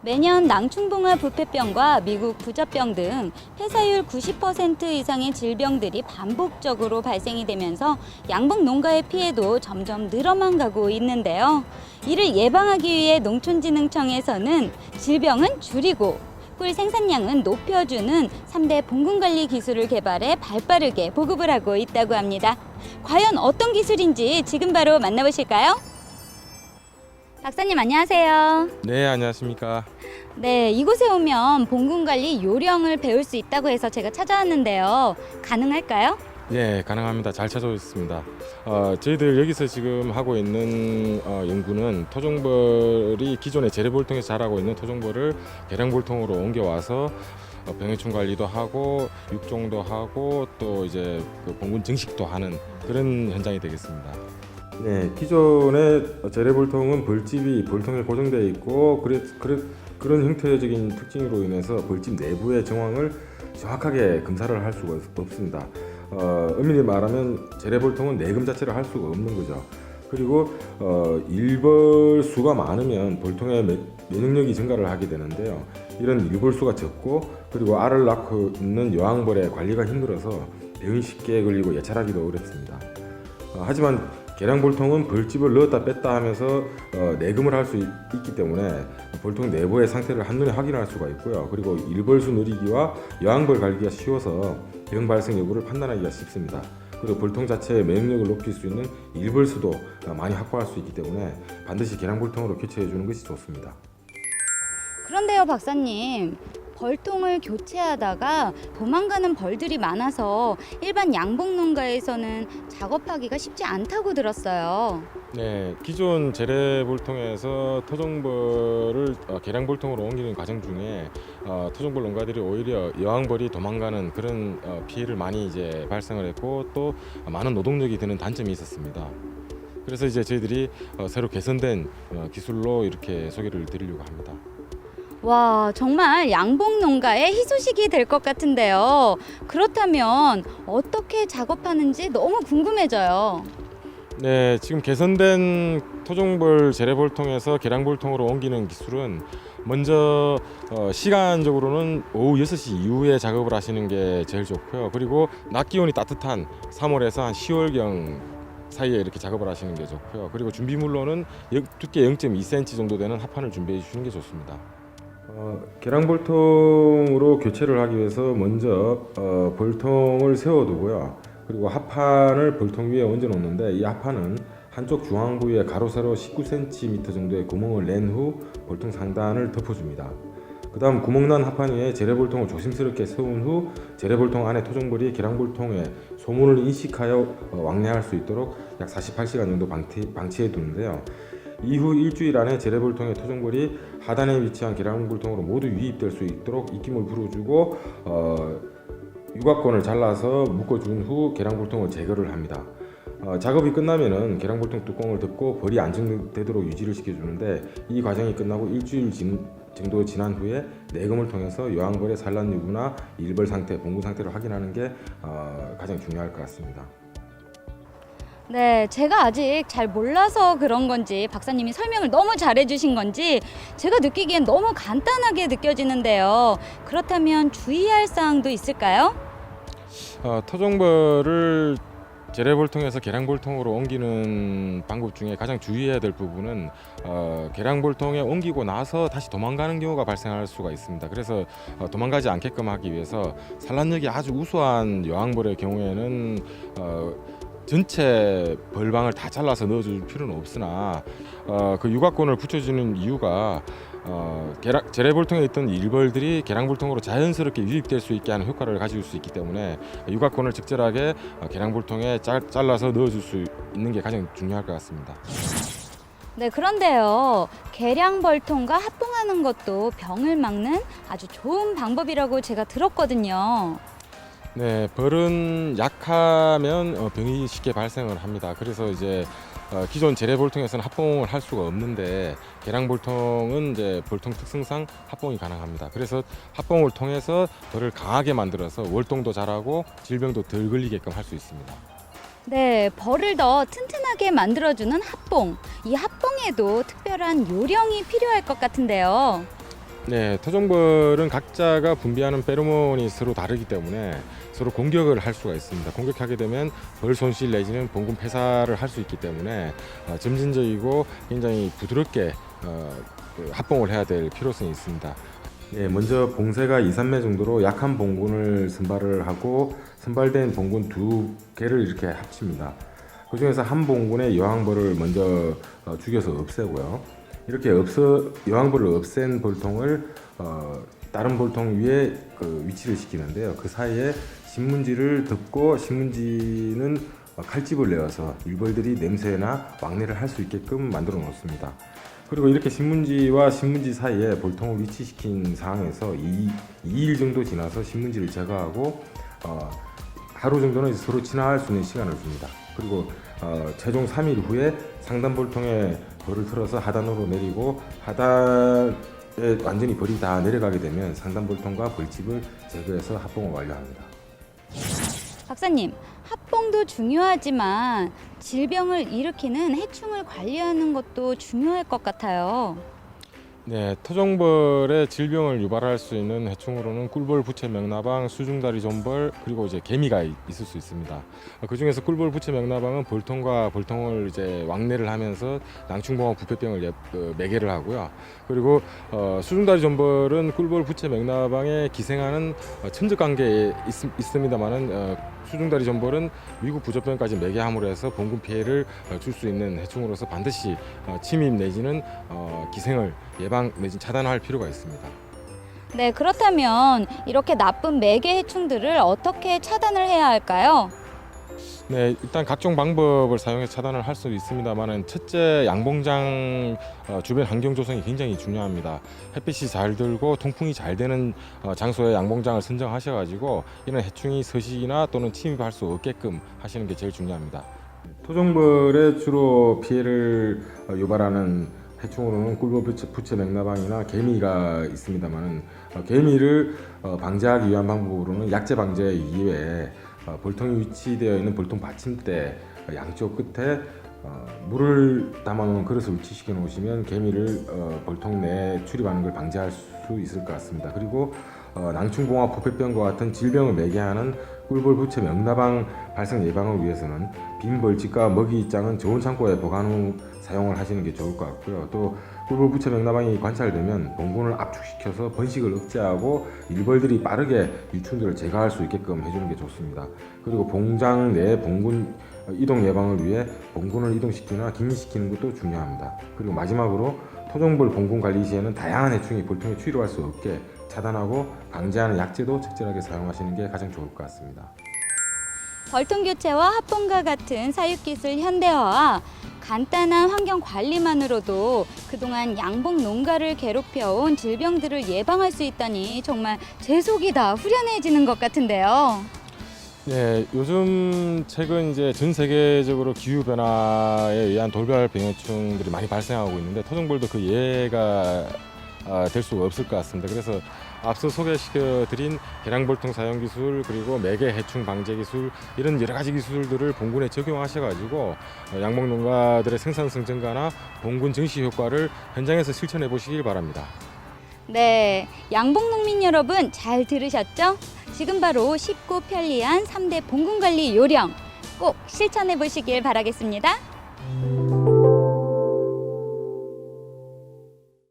매년 낭충봉화 부패병과 미국 부자병 등 폐사율 90% 이상의 질병들이 반복적으로 발생이 되면서 양봉 농가의 피해도 점점 늘어만 가고 있는데요. 이를 예방하기 위해 농촌진흥청에서는 질병은 줄이고 꿀 생산량은 높여주는 3대 봉군관리 기술을 개발해 발빠르게 보급을 하고 있다고 합니다. 과연 어떤 기술인지 지금 바로 만나보실까요? 박사님 안녕하세요. 네, 안녕하십니까. 네, 이곳에 오면 봉군관리 요령을 배울 수 있다고 해서 제가 찾아왔는데요. 가능할까요? 네, 가능합니다. 잘 찾아오셨습니다. 저희들 여기서 지금 하고 있는 연구는 토종벌이 기존의 재래볼통에서 자라고 있는 토종벌을 계량볼통으로 옮겨와서 병해충 관리도 하고 육종도 하고 또 이제 그 봉군 증식도 하는 그런 현장이 되겠습니다. 네, 기존의 재래볼통은 벌집이 볼통에 고정되어 있고 그런 형태적인 특징으로 인해서 벌집 내부의 정황을 정확하게 검사를 할 수가 없습니다. 엄밀히 말하면 재래볼통은 내금 자체를 할 수가 없는 거죠. 그리고 일벌 수가 많으면 볼통의 면역력이 증가를 하게 되는데요. 이런 일벌 수가 적고 그리고 알을 낳고 있는 여왕벌의 관리가 힘들어서 병이 쉽게 걸리고 예찰하기도 어렵습니다. 하지만 계량볼통은 벌집을 넣었다 뺐다 하면서 내금을 할 수 있기 때문에 볼통 내부의 상태를 한눈에 확인할 수가 있고요. 그리고 일벌수 누리기와 여왕벌 관리가 쉬워서 병 발생 여부를 판단하기가 쉽습니다. 그리고 볼통 자체의 면역력을 높일 수 있는 일벌수도 많이 확보할 수 있기 때문에 반드시 계량볼통으로 교체해 주는 것이 좋습니다. 그런데요, 박사님. 벌통을 교체하다가 도망가는 벌들이 많아서 일반 양봉 농가에서는 작업하기가 쉽지 않다고 들었어요. 네, 기존 재래볼통에서 토종벌을 계량볼통으로 옮기는 과정 중에 토종벌 농가들이 오히려 여왕벌이 도망가는 그런 피해를 많이 이제 발생을 했고 또 많은 노동력이 드는 단점이 있었습니다. 그래서 이제 저희들이 새로 개선된 기술로 이렇게 소개를 드리려고 합니다. 와, 정말 양봉 농가의 희소식이 될 것 같은데요. 그렇다면 어떻게 작업하는지 너무 궁금해져요. 네, 지금 개선된 토종벌 재래볼통에서 계량볼통으로 옮기는 기술은 먼저 시간적으로는 오후 6시 이후에 작업을 하시는 게 제일 좋고요. 그리고 낮 기온이 따뜻한 3월에서 한 10월경 사이에 이렇게 작업을 하시는 게 좋고요. 그리고 준비물로는 두께 0.2cm 정도 되는 합판을 준비해 주시는 게 좋습니다. 계량볼통으로 교체를 하기 위해서 먼저 볼통을 세워두고요. 그리고 합판을 볼통 위에 얹어 놓는데 이 합판은 한쪽 중앙 부위에 가로 세로 19cm 정도의 구멍을 낸 후 볼통 상단을 덮어줍니다. 그 다음 구멍난 합판 위에 재래볼통을 조심스럽게 세운 후 재래볼통 안에 토종벌이 계량볼통에 소문을 인식하여 왕래할 수 있도록 약 48시간 정도 방치해 두는데요. 이후 일주일 안에 재래볼통의 토종벌이 하단에 위치한 계량볼통으로 모두 유입될 수 있도록 입김을 불어주고 유곽권을 잘라서 묶어준 후 계량볼통을 제거를 합니다. 작업이 끝나면은 계량볼통 뚜껑을 덮고 벌이 안정되도록 유지를 시켜주는데 이 과정이 끝나고 일주일 정도 지난 후에 내검을 통해서 여왕벌의 산란 여부나 일벌 상태, 봉군 상태를 확인하는 게 가장 중요할 것 같습니다. 네, 제가 아직 잘 몰라서 그런 건지 박사님이 설명을 너무 잘해 주신 건지 제가 느끼기엔 너무 간단하게 느껴지는데요. 그렇다면 주의할 사항도 있을까요? 토종벌을 재래볼통에서 계량볼통으로 옮기는 방법 중에 가장 주의해야 될 부분은 계량볼통에 옮기고 나서 다시 도망가는 경우가 발생할 수가 있습니다. 그래서 도망가지 않게끔 하기 위해서 산란력이 아주 우수한 여왕벌의 경우에는 전체 벌방을 다 잘라서 넣어줄 필요는 없으나 그 유곽권을 붙여주는 이유가 재래볼통에 있던 일벌들이 계량볼통으로 자연스럽게 유입될 수 있게 하는 효과를 가질 수 있기 때문에 유곽권을 적절하게 계량볼통에 잘라서 넣어줄 수 있는 게 가장 중요할 것 같습니다. 네, 그런데요. 계량벌통과 합봉하는 것도 병을 막는 아주 좋은 방법이라고 제가 들었거든요. 네, 벌은 약하면 병이 쉽게 발생을 합니다. 그래서 이제 기존 재래볼통에서는 합봉을 할 수가 없는데 계량볼통은 이제 볼통 특성상 합봉이 가능합니다. 그래서 합봉을 통해서 벌을 강하게 만들어서 월동도 잘하고 질병도 덜 걸리게끔 할 수 있습니다. 네, 벌을 더 튼튼하게 만들어주는 합봉. 이 합봉에도 특별한 요령이 필요할 것 같은데요. 네, 토종벌은 각자가 분비하는 페로몬이 서로 다르기 때문에 서로 공격을 할 수가 있습니다. 공격하게 되면 벌 손실 내지는 봉군 폐사를 할 수 있기 때문에 점진적이고 굉장히 부드럽게 그 합봉을 해야 될 필요성이 있습니다. 네, 먼저 봉쇄가 2, 3매 정도로 약한 봉군을 선발을 하고 선발된 봉군 2개를 이렇게 합칩니다. 그 중에서 한 봉군의 여왕벌을 먼저 죽여서 없애고요. 이렇게 여왕벌을 없앤 벌통을 다른 벌통 위에 위치를 시키는데요. 그 사이에 신문지를 덮고 신문지는 칼집을 내어서 일벌들이 냄새나 왕래를 할 수 있게끔 만들어 놓습니다. 그리고 이렇게 신문지와 신문지 사이에 벌통을 위치시킨 상황에서 2일 정도 지나서 신문지를 제거하고 하루 정도는 서로 진화할 수 있는 시간을 줍니다. 그리고 최종 3일 후에 상단 벌통에 벌을 틀어서 하단으로 내리고 하단에 완전히 벌이 다 내려가게 되면 상단 벌통과 벌집을 제거해서 합봉을 완료합니다. 박사님, 합봉도 중요하지만 질병을 일으키는 해충을 관리하는 것도 중요할 것 같아요. 네, 토종벌의 질병을 유발할 수 있는 해충으로는 꿀벌, 부채, 명나방, 수중다리 존벌 그리고 이제 개미가 있을 수 있습니다. 그 중에서 꿀벌, 부채, 명나방은 벌통과 벌통을 이제 왕래를 하면서 낭충봉화 부패병을 매개를 하고요. 그리고 수중다리 존벌은 꿀벌, 부채, 명나방에 기생하는 천적 관계에 있습니다만은 수중다리 존벌은 미국 부조병까지 매개함으로 해서 봉군 피해를 줄 수 있는 해충으로서 반드시 침입 내지는 기생을 예방 내지 차단할 필요가 있습니다. 네, 그렇다면 이렇게 나쁜 매개 해충들을 어떻게 차단을 해야 할까요? 네, 일단 각종 방법을 사용해서 차단을 할 수 있습니다만은 첫째 양봉장 주변 환경 조성이 굉장히 중요합니다. 햇빛이 잘 들고 통풍이 잘 되는 장소에 양봉장을 선정하셔가지고 이런 해충이 서식이나 또는 침입할 수 없게끔 하시는 게 제일 중요합니다. 토종벌에 주로 피해를 유발하는 해충으로는 꿀벌, 부채, 명나방이나 개미가 있습니다만은 개미를 방지하기 위한 방법으로는 약재 방제 이외에 벌통이 위치되어 있는 벌통 받침대 양쪽 끝에 물을 담아놓은 그릇을 위치시켜 놓으시면 개미를 벌통 내에 출입하는 걸 방지할 수 있을 것 같습니다. 그리고 낭충봉화 부패병과 같은 질병을 매개하는 꿀벌, 부채, 명나방 발생 예방을 위해서는 빈 벌집과 먹이장은 좋은 창고에 보관 후 사용을 하시는 게 좋을 것 같고요. 또 꿀벌, 부채, 명나방이 관찰되면 봉군을 압축시켜서 번식을 억제하고 일벌들이 빠르게 유충들을 제거할 수 있게끔 해주는 게 좋습니다. 그리고 봉장 내 봉군 이동 예방을 위해 봉군을 이동시키거나 격리시키는 것도 중요합니다. 그리고 마지막으로 토종벌 봉군 관리 시에는 다양한 해충이 벌통에 출입할 수 없게 차단하고 방지하는 약재도 적절하게 사용하시는 게 가장 좋을 것 같습니다. 벌통 교체와 합봉과 같은 사육기술 현대화와 간단한 환경 관리만으로도 그동안 양봉 농가를 괴롭혀온 질병들을 예방할 수 있다니 정말 제 속이 다 후련해지는 것 같은데요. 네, 요즘 최근 이제 전 세계적으로 기후 변화에 의한 돌발 병해충들이 많이 발생하고 있는데 토종벌도 그 예가 될 수가 없을 것 같습니다. 그래서 앞서 소개시켜드린 계량벌통 사용 기술 그리고 매개 해충 방제 기술 이런 여러 가지 기술들을 봉군에 적용하셔가지고 양봉 농가들의 생산성 증가나 봉군 증시 효과를 현장에서 실천해 보시길 바랍니다. 네, 양봉 농민 여러분 잘 들으셨죠? 지금 바로 쉽고 편리한 3대 봉군 관리 요령 꼭 실천해 보시길 바라겠습니다.